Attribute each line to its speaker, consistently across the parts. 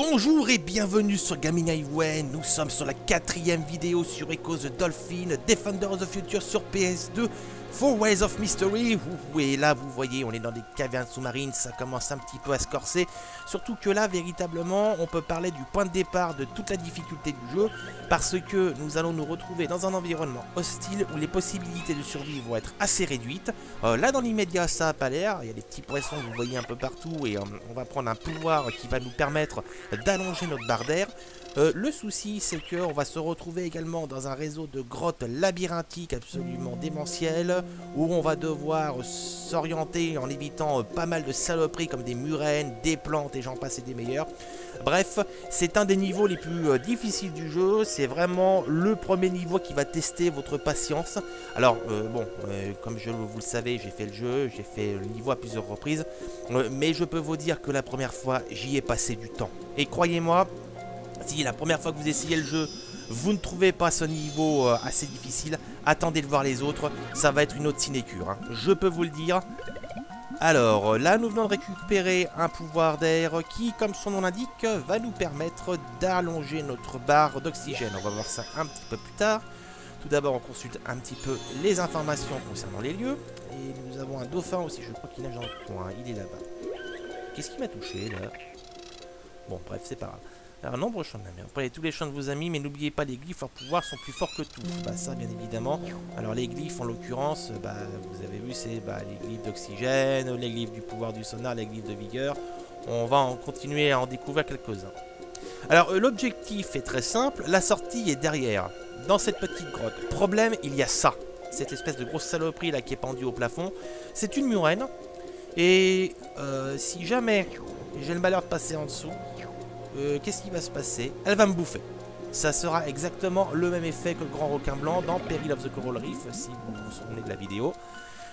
Speaker 1: Bonjour et bienvenue sur Gaming Highway. Nous sommes sur la 4e vidéo sur Echo the Dolphin, Defender of the Future sur PS2, Four Ways of Mystery. Et là vous voyez, on est dans des cavernes sous-marines, ça commence un petit peu à se corser. Surtout que là véritablement on peut parler du point de départ de toute la difficulté du jeu, parce que nous allons nous retrouver dans un environnement hostile où les possibilités de survie vont être assez réduites. Là dans l'immédiat ça n'a pas l'air, il y a des petits poissons que vous voyez un peu partout et on va prendre un pouvoir qui va nous permettre d'allonger notre barre d'air. Le souci c'est qu'on va se retrouver également dans un réseau de grottes labyrinthiques absolument démentielles, où on va devoir s'orienter en évitant pas mal de saloperies comme des murènes, des plantes et j'en passe et des meilleurs. Bref, c'est un des niveaux les plus difficiles du jeu, c'est vraiment le premier niveau qui va tester votre patience. Alors comme vous le savez, j'ai fait le jeu, j'ai fait le niveau à plusieurs reprises, mais je peux vous dire que la première fois j'y ai passé du temps. Et croyez-moi, si la première fois que vous essayez le jeu, vous ne trouvez pas ce niveau assez difficile, attendez de voir les autres, ça va être une autre sinécure, hein. Je peux vous le dire. Alors là nous venons de récupérer un pouvoir d'air qui, comme son nom l'indique, va nous permettre d'allonger notre barre d'oxygène. On va voir ça un petit peu plus tard. Tout d'abord on consulte un petit peu les informations concernant les lieux. Et nous avons un dauphin aussi, je crois qu'il nage dans le coin, il est là-bas. Qu'est-ce qui m'a touché là? Bon bref, c'est pas grave. Alors, nombreux champs de la mer. Prenez tous les champs de vos amis, mais n'oubliez pas les glyphes, leurs pouvoirs sont plus forts que tout. Bah, ça, bien évidemment. Alors, les glyphes, en l'occurrence, vous avez vu, c'est les glyphes d'oxygène, les glyphes du pouvoir du sonar, les glyphes de vigueur. On va continuer à en découvrir quelques-uns. Alors, l'objectif est très simple. La sortie est derrière, dans cette petite grotte. Problème, il y a ça. Cette espèce de grosse saloperie là qui est pendue au plafond. C'est une murène. Et si jamais j'ai le malheur de passer en dessous, qu'est-ce qui va se passer? Elle va me bouffer. Ça sera exactement le même effet que le grand requin blanc dans Peril of the Coral Reef, si vous vous souvenez de la vidéo.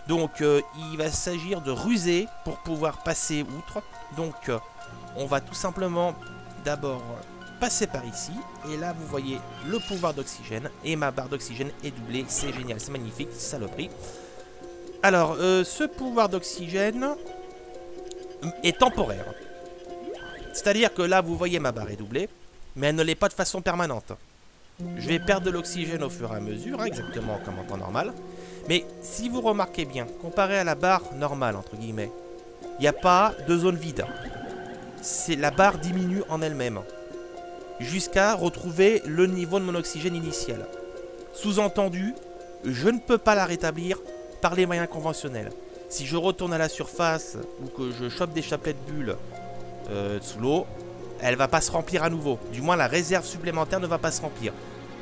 Speaker 1: Donc il va s'agir de ruser pour pouvoir passer outre. Donc on va tout simplement d'abord passer par ici. Et là vous voyez le pouvoir d'oxygène. Et ma barre d'oxygène est doublée. C'est génial, c'est magnifique, saloperie. Alors ce pouvoir d'oxygène est temporaire. C'est-à-dire que là, vous voyez, ma barre est doublée, mais elle ne l'est pas de façon permanente. Je vais perdre de l'oxygène au fur et à mesure, hein, exactement comme en temps normal. Mais si vous remarquez bien, comparé à la barre normale, entre guillemets, il n'y a pas de zone vide. La barre diminue en elle-même, jusqu'à retrouver le niveau de mon oxygène initial. Sous-entendu, je ne peux pas la rétablir par les moyens conventionnels. Si je retourne à la surface, ou que je chope des chapelets de bulles, sous l'eau, elle va pas se remplir à nouveau. Du moins la réserve supplémentaire ne va pas se remplir.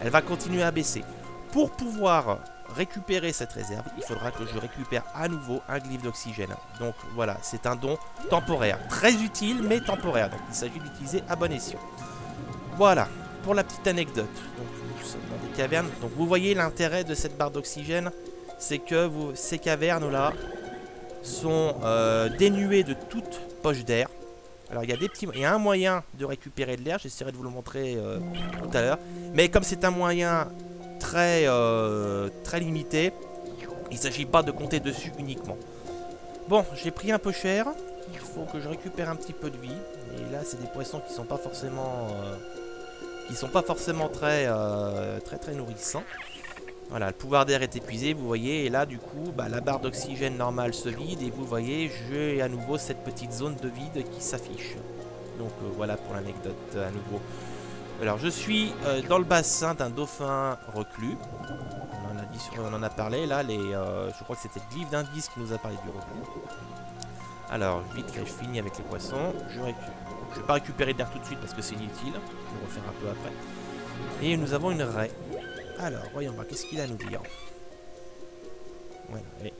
Speaker 1: Elle va continuer à baisser. Pour pouvoir récupérer cette réserve, il faudra que je récupère à nouveau un glyphe d'oxygène. Donc voilà, c'est un don temporaire. Très utile mais temporaire. Donc il s'agit d'utiliser à bon escient. Voilà, pour la petite anecdote. Donc nous sommes dans des cavernes. Donc vous voyez l'intérêt de cette barre d'oxygène, c'est que ces cavernes là sont dénuées de toute poche d'air. Alors il y a un moyen de récupérer de l'air, j'essaierai de vous le montrer tout à l'heure. Mais comme c'est un moyen très limité, il ne s'agit pas de compter dessus uniquement. Bon, j'ai pris un peu cher, il faut que je récupère un petit peu de vie. Et là c'est des poissons qui sont pas forcément très nourrissants. Voilà, le pouvoir d'air est épuisé, vous voyez, et là du coup, la barre d'oxygène normale se vide, et vous voyez, j'ai à nouveau cette petite zone de vide qui s'affiche. Donc voilà pour l'anecdote à nouveau. Alors je suis dans le bassin d'un dauphin reclus. On en a parlé, là, je crois que c'était le glyphe d'indice qui nous a parlé du reclus. Alors, vite fait, je finis avec les poissons. Je vais pas récupérer de l'air tout de suite parce que c'est inutile. Je vais refaire un peu après. Et nous avons une raie. Alors, voyons voir, qu'est-ce qu'il a à nous dire. Voilà, allez.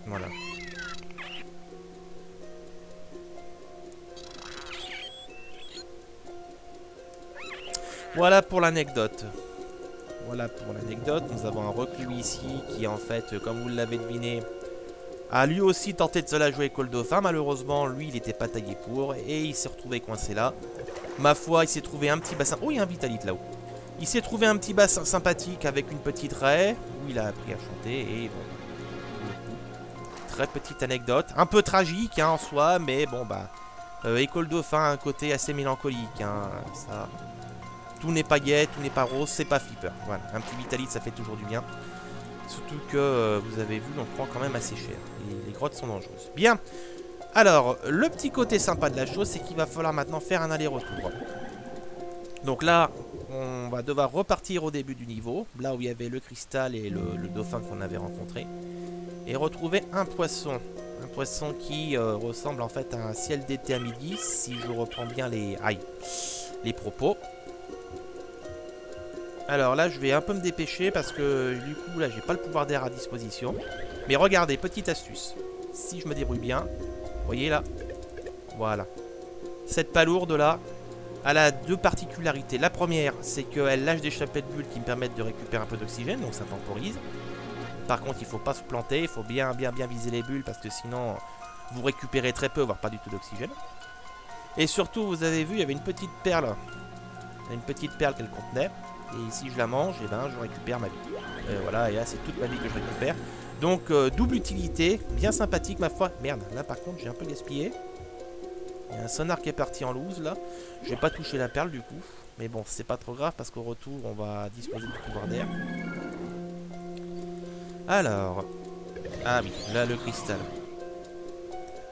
Speaker 1: Voilà. Voilà pour l'anecdote. Voilà pour l'anecdote. Nous avons un reclus ici qui, en fait, comme vous l'avez deviné, a lui aussi tenté de se la jouer avec le dauphin. Malheureusement, lui, il n'était pas taillé pour et il s'est retrouvé coincé là. Ma foi, il s'est trouvé un petit bassin. Oh, il y a un vitalite là-haut. Il s'est trouvé un petit bassin sympathique avec une petite raie où il a appris à chanter et bon, pour le coup. Très petite anecdote, un peu tragique hein, en soi, mais bon bah École Dauphin a un côté assez mélancolique, hein, ça. Tout n'est pas gai, tout n'est pas rose, c'est pas flipper. Voilà, un petit Vitalite ça fait toujours du bien. Surtout que vous avez vu, on prend quand même assez cher. Et les grottes sont dangereuses. Bien. Alors, le petit côté sympa de la chose, c'est qu'il va falloir maintenant faire un aller-retour. Donc là, on va devoir repartir au début du niveau, là où il y avait le cristal et le dauphin qu'on avait rencontré, et retrouver un poisson. Un poisson qui ressemble en fait à un ciel d'été à midi, si je reprends bien les propos. Alors là, je vais un peu me dépêcher parce que du coup, là, j'ai pas le pouvoir d'air à disposition. Mais regardez, petite astuce. Si je me débrouille bien, vous voyez là, voilà. Cette palourde là, elle a deux particularités. La première, c'est qu'elle lâche des chapelets de bulles qui me permettent de récupérer un peu d'oxygène, donc ça temporise. Par contre, il faut pas se planter, il faut bien viser les bulles parce que sinon, vous récupérez très peu, voire pas du tout d'oxygène. Et surtout, vous avez vu, il y avait une petite perle. Une petite perle qu'elle contenait. Et si je la mange, eh ben, je récupère ma vie. Voilà, et là, c'est toute ma vie que je récupère. Donc, double utilité, bien sympathique, ma foi. Merde, là, par contre, j'ai un peu gaspillé. Il y a un sonar qui est parti en loose, là. Je vais pas toucher la perle, du coup. Mais bon, c'est pas trop grave, parce qu'au retour, on va disposer du pouvoir d'air. Alors... Ah oui, là, le cristal.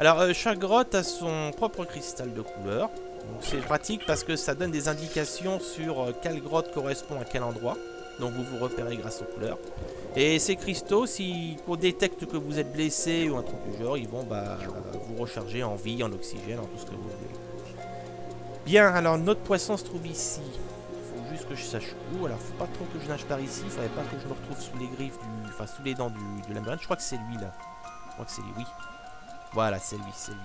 Speaker 1: Alors, chaque grotte a son propre cristal de couleur. C'est pratique parce que ça donne des indications sur quelle grotte correspond à quel endroit. Donc vous vous repérez grâce aux couleurs. Et ces cristaux, si on détecte que vous êtes blessé ou un truc du genre, ils vont vous recharger en vie, en oxygène, en tout ce que vous voulez. Bien, alors notre poisson se trouve ici. Il faut juste que je sache où. Alors faut pas trop que je nage par ici. Il faudrait pas que je me retrouve sous les griffes du... Enfin sous les dents du labyrinthe. Je crois que c'est lui là. Je crois que c'est lui, oui. Voilà, c'est lui, c'est lui.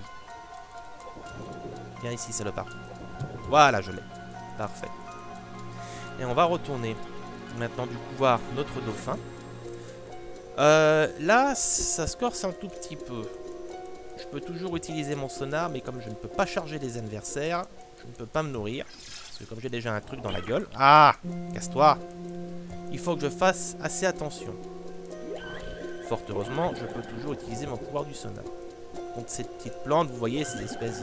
Speaker 1: Viens ici, salopard. Voilà, je l'ai. Parfait. Et on va retourner maintenant du coup voir notre dauphin. Là, ça se corse un tout petit peu. Je peux toujours utiliser mon sonar, mais comme je ne peux pas charger les adversaires, je ne peux pas me nourrir. Parce que comme j'ai déjà un truc dans la gueule... Ah, casse-toi. Il faut que je fasse assez attention. Fort heureusement, je peux toujours utiliser mon pouvoir du sonar. Contre cette petite plante, vous voyez, ces espèces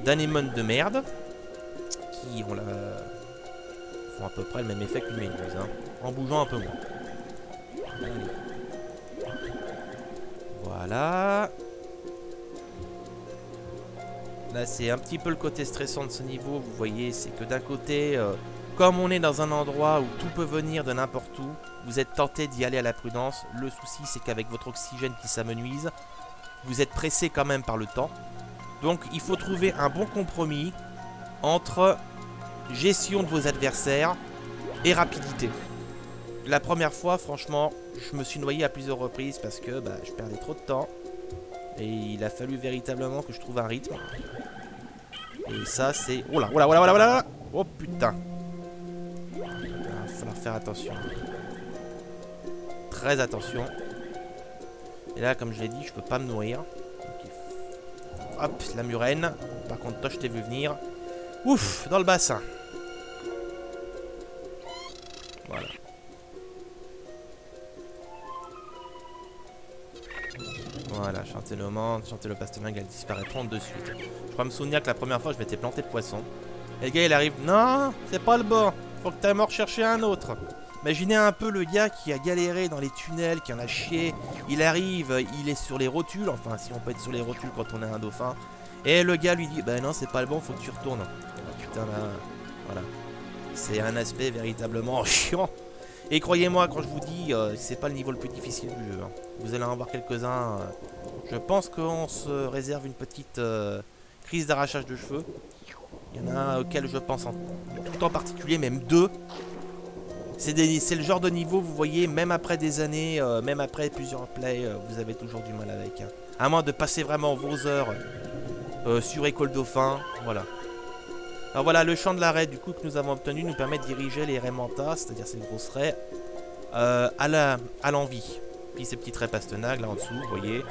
Speaker 1: d'anémones de merde qui ont font à peu près le même effet qu'une méduse, hein, en bougeant un peu moins. Voilà. Là, c'est un petit peu le côté stressant de ce niveau, vous voyez, c'est que d'un côté, comme on est dans un endroit où tout peut venir de n'importe où, vous êtes tenté d'y aller à la prudence. Le souci, c'est qu'avec votre oxygène qui s'amenuise, vous êtes pressé quand même par le temps. Donc il faut trouver un bon compromis entre gestion de vos adversaires et rapidité. La première fois, franchement, je me suis noyé à plusieurs reprises parce que je perdais trop de temps. Et il a fallu véritablement que je trouve un rythme. Et ça c'est... Oh là, oh là, oh là, oh là, oh là. Oh putain. Il va falloir faire attention. Très attention. Et là, comme je l'ai dit, je peux pas me nourrir. Hop, la murène. Par contre, toi, je t'ai vu venir. Ouf, dans le bassin. Voilà. Voilà, chanter le menthe, chanter le pastelingue, elles disparaîtront de suite. Je crois me souvenir que la première fois, je m'étais planté de poisson. Et le gars, il arrive. Non, c'est pas le bon. Faut que t'ailles me rechercher un autre. Imaginez un peu le gars qui a galéré dans les tunnels, qui en a chié. Il arrive, il est sur les rotules. Enfin, si on peut être sur les rotules quand on est un dauphin. Et le gars lui dit, bah non, c'est pas le bon, faut que tu retournes. Ah, putain, là, voilà. C'est un aspect véritablement chiant. Et croyez-moi, quand je vous dis, c'est pas le niveau le plus difficile du jeu. Hein. Vous allez en voir quelques-uns. Je pense qu'on se réserve une petite crise d'arrachage de cheveux. Il y en a un auquel je pense tout en particulier, même deux. C'est le genre de niveau, vous voyez, même après des années, même après plusieurs plays, vous avez toujours du mal avec. Hein. À moins de passer vraiment vos heures sur École Dauphin, voilà. Alors voilà, le champ de l'arrêt du coup que nous avons obtenu nous permet de diriger les raies manta, c'est-à-dire ces grosses raies, à l'envie. Puis ces petites raies pastenagues là en dessous, vous voyez.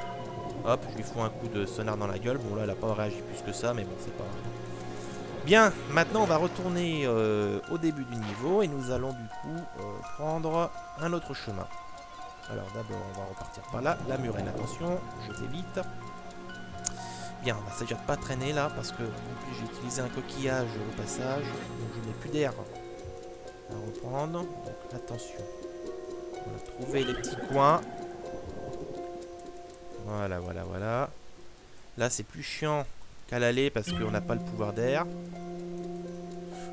Speaker 1: Hop, je lui fous un coup de sonar dans la gueule. Bon là, elle n'a pas réagi plus que ça, mais bon, c'est pas... Bien, maintenant on va retourner au début du niveau et nous allons du coup prendre un autre chemin. Alors d'abord, on va repartir par là. La murène, attention, je t'évite. Bien, on va s'agir de pas traîner là, parce que en plus j'ai utilisé un coquillage au passage, donc je n'ai plus d'air à reprendre. Donc attention, on va trouver les petits coins. Voilà, voilà, voilà. Là c'est plus chiant qu'à l'aller parce qu'on n'a pas le pouvoir d'air.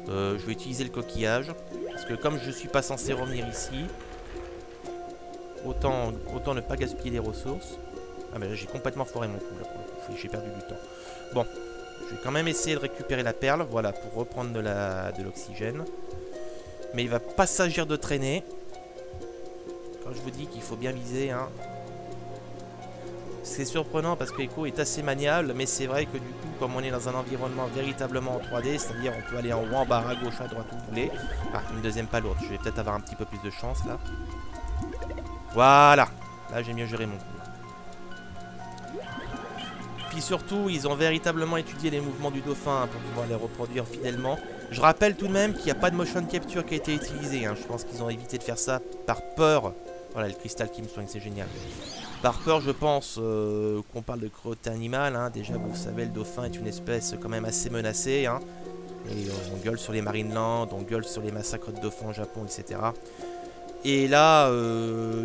Speaker 1: Je vais utiliser le coquillage, parce que comme je suis pas censé revenir ici, autant ne pas gaspiller les ressources. Ah mais là j'ai complètement foiré mon coup là pour le coup, j'ai perdu du temps. Bon, je vais quand même essayer de récupérer la perle, voilà, pour reprendre de l'oxygène. Mais il va pas s'agir de traîner. Quand je vous dis qu'il faut bien viser, hein. C'est surprenant parce que Echo est assez maniable, mais c'est vrai que du coup, comme on est dans un environnement véritablement en 3D, c'est-à-dire on peut aller en haut, en bas, à gauche, à droite, où vous voulez. Ah, une deuxième pas lourde, je vais peut-être avoir un petit peu plus de chance là. Voilà, là j'ai mieux géré mon coup. Puis surtout, ils ont véritablement étudié les mouvements du dauphin hein, pour pouvoir les reproduire fidèlement. Je rappelle tout de même qu'il n'y a pas de motion capture qui a été utilisé. Hein. Je pense qu'ils ont évité de faire ça par peur. Voilà, le cristal qui me soigne, c'est génial. Par peur, je pense qu'on parle de cruauté animale. Hein. Déjà, vous savez, le dauphin est une espèce quand même assez menacée. Hein. Et on gueule sur les Marineland, on gueule sur les massacres de dauphins au Japon, etc. Et là,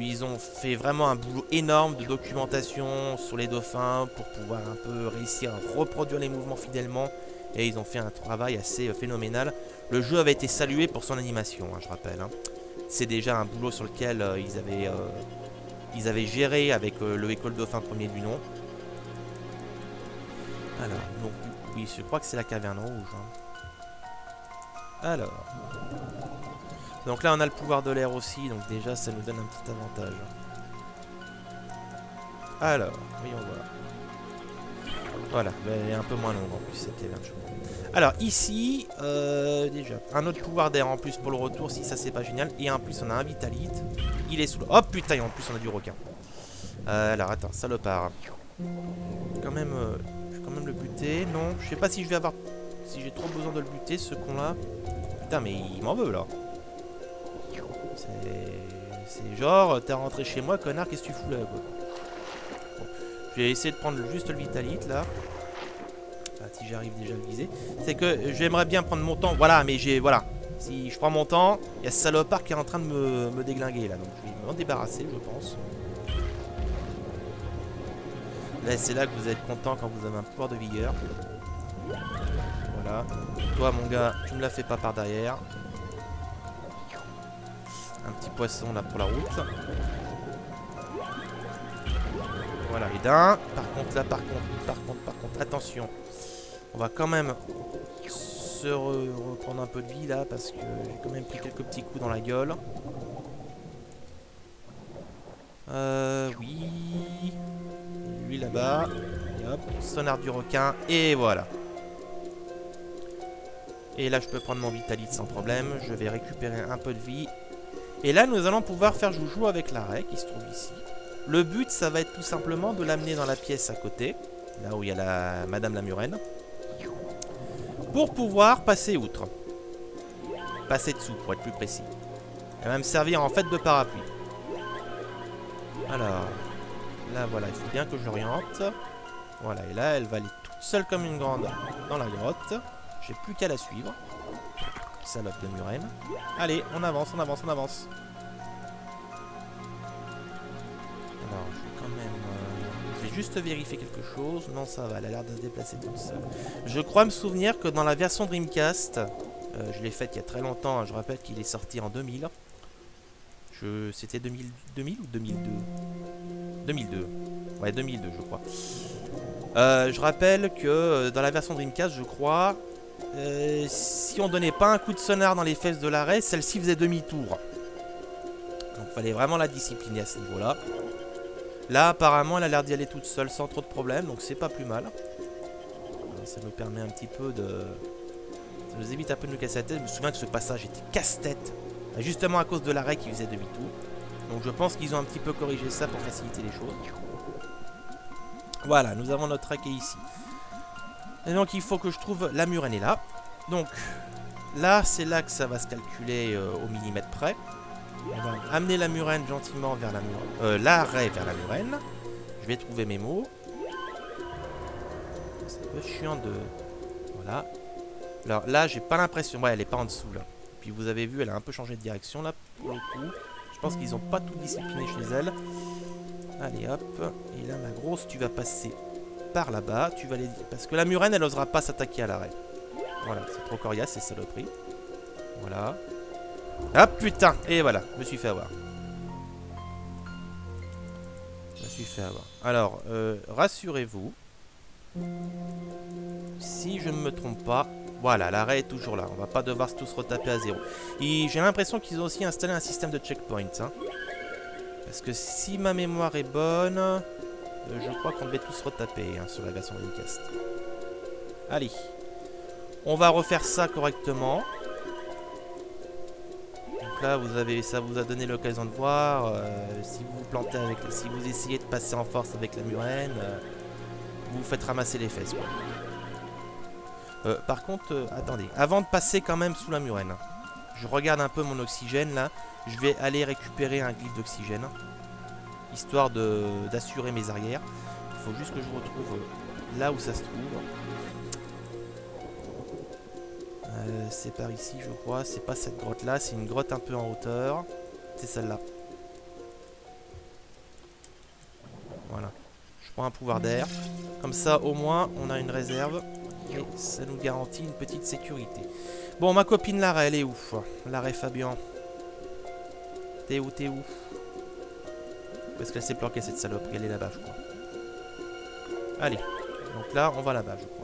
Speaker 1: ils ont fait vraiment un boulot énorme de documentation sur les dauphins pour pouvoir un peu réussir à reproduire les mouvements fidèlement. Et ils ont fait un travail assez phénoménal. Le jeu avait été salué pour son animation, hein, je rappelle. Hein. C'est déjà un boulot sur lequel ils avaient géré avec le École Dauphin premier du nom. Alors, donc, oui, je crois que c'est la caverne rouge. Hein. Alors... Donc là on a le pouvoir de l'air aussi, donc déjà ça nous donne un petit avantage. Alors, voyons voir. Voilà, elle est un peu moins longue en plus cette caverne. Alors ici, déjà, un autre pouvoir d'air en plus pour le retour, si ça c'est pas génial. Et en plus on a un vitalite, il est sous l'eau. Oh putain, et en plus on a du requin. Alors attends, salopard. Quand même, je vais quand même le buter. Non, je sais pas si je vais avoir... Si j'ai trop besoin de le buter, ce con là. Putain mais il m'en veut là. C'est genre, t'es rentré chez moi, connard, qu'est-ce que tu fous là quoi. Bon, je vais essayer de prendre juste le vitalite là. Ah, si j'arrive déjà à le viser. C'est que j'aimerais bien prendre mon temps, voilà, mais j'ai, voilà. Si je prends mon temps, il y a ce salopard qui est en train de me déglinguer là, donc je vais m'en débarrasser, je pense. Là, c'est là que vous êtes content quand vous avez un pouvoir de vigueur. Voilà. Toi, mon gars, tu me la fais pas par derrière. Un petit poisson là pour la route. Voilà, et d'un. Par contre, là, par contre, attention. On va quand même se reprendre un peu de vie là parce que j'ai quand même pris quelques petits coups dans la gueule. Oui. Lui là-bas. Et hop, sonar du requin. Et voilà. Et là, je peux prendre mon vitalite sans problème. Je vais récupérer un peu de vie. Et là, nous allons pouvoir faire joujou avec l'arrêt qui se trouve ici. Le but, ça va être tout simplement de l'amener dans la pièce à côté, là où il y a la Madame la Murène, pour pouvoir passer outre. Passer dessous, pour être plus précis. Elle va me servir en fait de parapluie. Alors, là, voilà, il faut bien que je l'oriente. Voilà, et là, elle va aller toute seule comme une grande dans la grotte. J'ai plus qu'à la suivre. Salope de Murène. Allez, on avance, on avance, on avance. Alors, je vais quand même... je vais juste vérifier quelque chose. Non, ça va, elle a l'air de se déplacer toute seule. Je crois me souvenir que dans la version Dreamcast, je l'ai faite il y a très longtemps, hein, je rappelle qu'il est sorti en 2000. C'était 2000 ou 2002 2002. Ouais, 2002, je crois. Je rappelle que dans la version Dreamcast, je crois... si on donnait pas un coup de sonar dans les fesses de l'arrêt, celle-ci faisait demi-tour. Donc il fallait vraiment la discipliner à ce niveau-là. Là apparemment elle a l'air d'y aller toute seule sans trop de problèmes, donc c'est pas plus mal. Ça nous permet un petit peu de... Ça nous évite un peu de nous casser la tête. Je me souviens que ce passage était casse-tête, justement à cause de l'arrêt qui faisait demi-tour. Donc je pense qu'ils ont un petit peu corrigé ça pour faciliter les choses. Voilà, nous avons notre raquet ici. Et donc il faut que je trouve la Murène est là. Donc là c'est là que ça va se calculer au millimètre près. On va amener la murène gentiment vers la murène. L'arrêt vers la murène. Je vais trouver mes mots. C'est un peu chiant de... Voilà. Alors là, j'ai pas l'impression... Ouais, elle est pas en dessous, là. Puis vous avez vu, elle a un peu changé de direction, là, pour le coup. Je pense qu'ils ont pas tout discipliné chez elle. Allez, hop. Et là, ma grosse, tu vas passer par là-bas. Tu vas les... Parce que la murène, elle osera pas s'attaquer à l'arrêt. Voilà, c'est trop coriace, c'est saloperie. Voilà. Ah putain! Et voilà, je me suis fait avoir. Je me suis fait avoir. Alors, rassurez-vous. Si je ne me trompe pas, voilà, l'arrêt est toujours là. On va pas devoir tous retaper à zéro. Et j'ai l'impression qu'ils ont aussi installé un système de checkpoint. Hein. Parce que si ma mémoire est bonne, je crois qu'on devait tous retaper hein, sur la version Dreamcast. Allez. On va refaire ça correctement. Donc là, ça vous a donné l'occasion de voir. Si vous vous plantez avec, si vous essayez de passer en force avec la murène, vous vous faites ramasser les fesses. Quoi. Par contre, attendez, avant de passer quand même sous la murène, je regarde un peu mon oxygène là. Je vais aller récupérer un glyphe d'oxygène, histoire d'assurer mes arrières. Il faut juste que je retrouve là où ça se trouve. C'est par ici je crois, c'est pas cette grotte là, c'est une grotte un peu en hauteur. C'est celle-là. Voilà. Je prends un pouvoir d'air. Comme ça au moins on a une réserve. Et ça nous garantit une petite sécurité. Bon ma copine Lara elle est où? Lara Fabian. T'es où? Parce qu'elle s'est planquée cette saloperie, elle est là-bas je crois. Allez. Donc là on va là-bas je crois.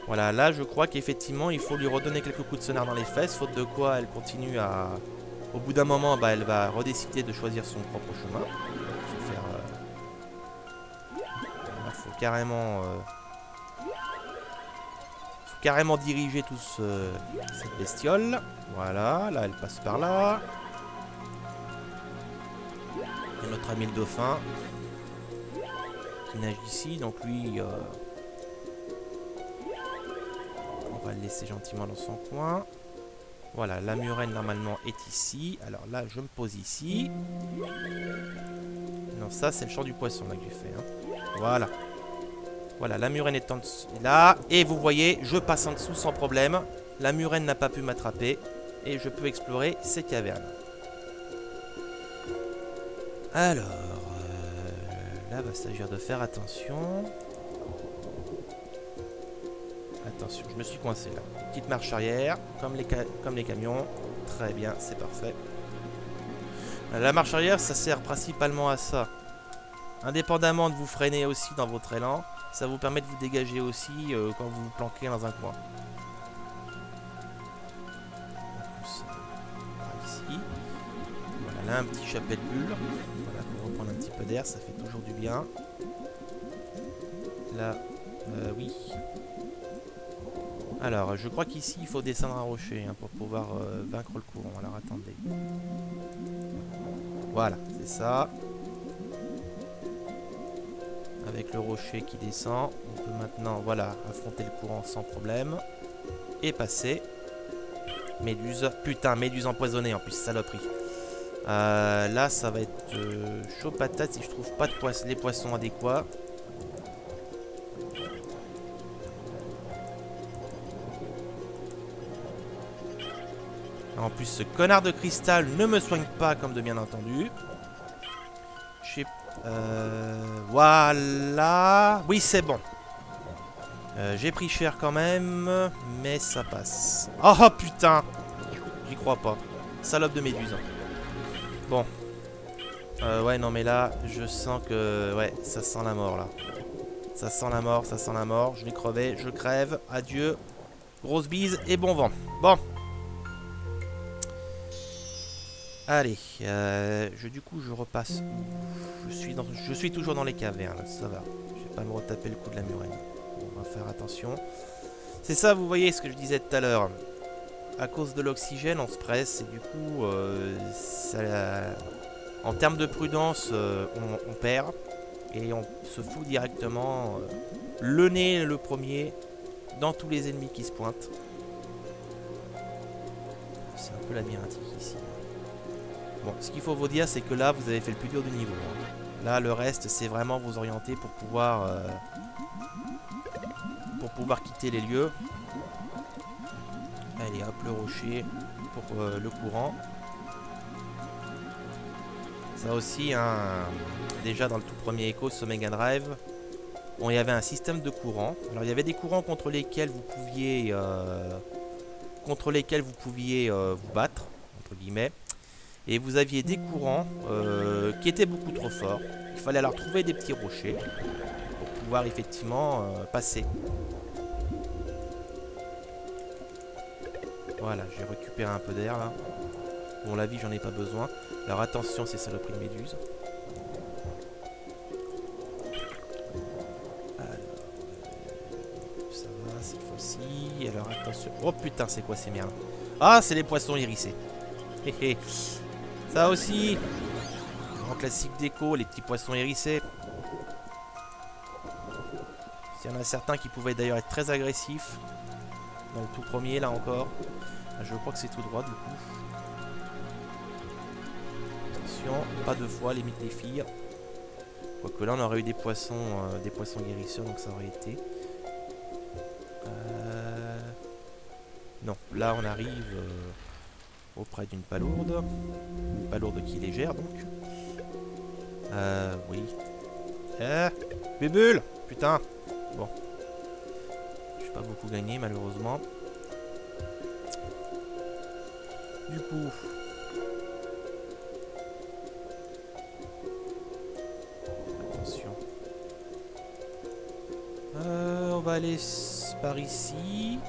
Speaker 1: Voilà, là je crois qu'effectivement il faut lui redonner quelques coups de sonard dans les fesses, faute de quoi elle continue à... Au bout d'un moment, bah, elle va redécider de choisir son propre chemin. Il faut carrément diriger tout cette bestiole. Voilà, là elle passe par là. Et notre ami le dauphin qui nage ici, donc lui... On va le laisser gentiment dans son coin. Voilà, la murène normalement est ici. Alors là, je me pose ici. Non, ça c'est le champ du poisson là que j'ai fait. Hein. Voilà. Voilà, la murène est en dessous. Là, et vous voyez, je passe en dessous sans problème. La murène n'a pas pu m'attraper. Et je peux explorer ces cavernes. Alors, là, va s'agir de faire attention. Attention, je me suis coincé là. Petite marche arrière, comme les camions. Très bien, c'est parfait. La marche arrière, ça sert principalement à ça. Indépendamment de vous freiner aussi dans votre élan, ça vous permet de vous dégager aussi quand vous vous planquez dans un coin. Par ici. Voilà, là un petit chapelet de bulles. Voilà, pour reprendre un petit peu d'air, ça fait toujours du bien. Là, oui. Alors, je crois qu'ici, il faut descendre un rocher hein, pour pouvoir vaincre le courant. Alors, attendez. Voilà, c'est ça. Avec le rocher qui descend, on peut maintenant, voilà, affronter le courant sans problème. Et passer. Méduse. Putain, méduse empoisonnée en plus, saloperie. Là, ça va être chaud patate si je trouve pas les poissons adéquats. En plus, ce connard de cristal ne me soigne pas comme de bien entendu. Voilà. Oui, c'est bon. J'ai pris cher quand même, mais ça passe. Oh putain. J'y crois pas. Salope de méduse. Bon. Ouais, non, mais là, je sens que... Ouais, ça sent la mort, là. Ça sent la mort, ça sent la mort. Je vais crever, je crève. Adieu. Grosse bise et bon vent. Bon. Allez, du coup je repasse où je suis toujours dans les cavernes, ça va. Je vais pas me retaper le coup de la murène. Bon, on va faire attention. C'est ça, vous voyez ce que je disais tout à l'heure. À cause de l'oxygène, on se presse et du coup, en termes de prudence, on perd. Et on se fout directement le nez le premier dans tous les ennemis qui se pointent. c'est un peu labyrinthique ici. Bon, ce qu'il faut vous dire, c'est que là, vous avez fait le plus dur du niveau. Hein. Là, le reste, c'est vraiment vous orienter pour pouvoir quitter les lieux. Allez, hop, le rocher pour le courant. Ça aussi, hein, déjà dans le tout premier Echo sur Mega Drive, bon, il y avait un système de courant. Alors, il y avait des courants contre lesquels vous pouviez vous battre, entre guillemets. Et vous aviez des courants qui étaient beaucoup trop forts. Il fallait alors trouver des petits rochers pour pouvoir effectivement passer. Voilà, j'ai récupéré un peu d'air là. Bon, la vie, j'en ai pas besoin. Alors attention, ces saloperies de méduses. Alors, ça va cette fois-ci. Alors attention. Oh putain, c'est quoi ces merdes? Ah, c'est les poissons hérissés. Héhé. Ça aussi, en classique déco, les petits poissons hérissés. Il y en a certains qui pouvaient d'ailleurs être très agressifs. Dans le tout premier, là encore. Je crois que c'est tout droit du coup. Attention, pas deux fois, limite les filles. Quoique là, on aurait eu des poissons guérisseurs, donc ça aurait été. Non, là on arrive auprès d'une palourde. Une palourde qui est légère donc. Oui. Bubule! Putain! Bon. Je n'ai pas beaucoup gagné malheureusement. Du coup. Attention. On va aller par ici.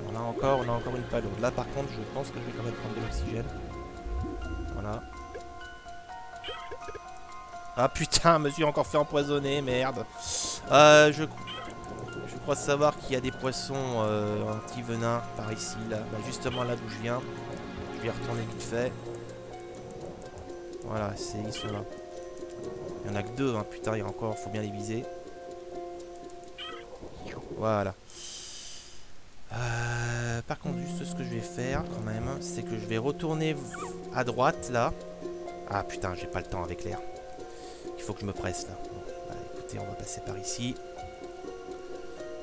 Speaker 1: On a encore une palourde. Là par contre je pense que je vais quand même prendre de l'oxygène. Voilà. Ah putain, me suis encore fait empoisonner, merde. Je crois savoir qu'il y a des poissons anti-venin par ici, là. Bah, justement là d'où je viens. Je vais y retourner vite fait. Voilà, ils sont là. Il n'y en a que deux, hein, putain, il y a encore, faut bien les viser. Voilà. Par contre, juste ce que je vais faire quand même, c'est que je vais retourner à droite là. Ah putain, j'ai pas le temps avec l'air. Il faut que je me presse là. Bon, bah, écoutez, on va passer par ici.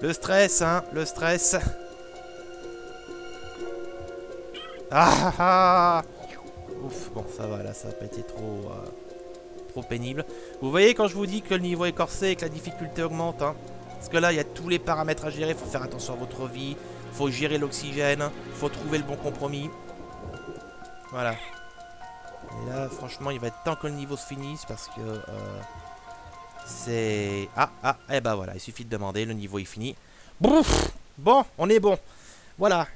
Speaker 1: Le stress, hein, le stress. Ah ah. Ouf, bon, ça va, là, ça n'a pas été trop pénible. Vous voyez quand je vous dis que le niveau est corsé et que la difficulté augmente, hein. Parce que là, il y a tous les paramètres à gérer. Il faut faire attention à votre vie. Il faut gérer l'oxygène. Il faut trouver le bon compromis. Voilà. Et là, franchement, il va être temps que le niveau se finisse parce que c'est... et bah voilà, il suffit de demander, le niveau est fini. Bouf. Bon, on est bon. Voilà.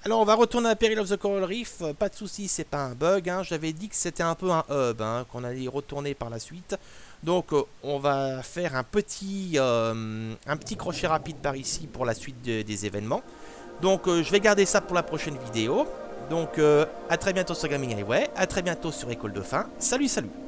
Speaker 1: Alors, on va retourner à Peril of the Coral Reef. Pas de soucis, c'est pas un bug. Hein. J'avais dit que c'était un peu un hub, hein, qu'on allait y retourner par la suite. Donc, on va faire un petit crochet rapide par ici pour la suite des événements. Donc, je vais garder ça pour la prochaine vidéo. Donc, à très bientôt sur Gaming Highway. À très bientôt sur École de Fin. Salut, salut!